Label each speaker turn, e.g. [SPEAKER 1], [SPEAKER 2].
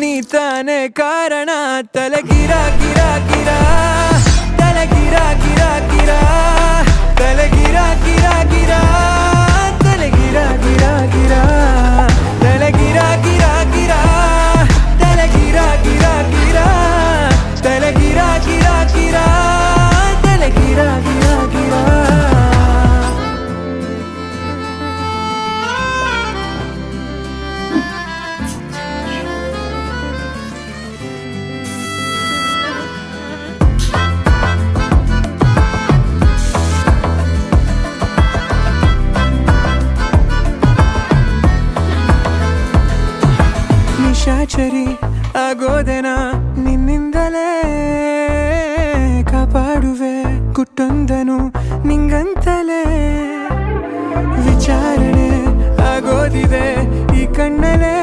[SPEAKER 1] ನೀ ತಾನೇ ಕಾರಣ ತಲೆ ಗಿರ ಗಿರ ಗಿರ ತಲೆ ಗಿರ ಗಿರ ಗಿರ ತಲೆ ಗಿರ ಗಿರ ಗಿರ ತಲೆ ಗಿರ ಗಿರ ಗಿರ ತಲೆ ಗಿರ ಗಿರ ಗಿರ ತಲೆ ಗಿರ ಗಿರ ಗಿರ ತಲೆ ಗಿರ ಗಿರ ಗಿರ ತಲೆ ಗಿರ ಗಿರ ಗಿರ ನಿಶಾಚರಿ ಆಗೋದೆನ ನಿನ್ನಿಂದಲೇ ಕಾಪಾಡುವೆ ಗುಟ್ಟೊಂದನು ನಿಂಗಂತಲೇ ವಿಚಾರಣೆ ಆಗೋದಿದೆ ಈ ಕಣ್ಣಲೇ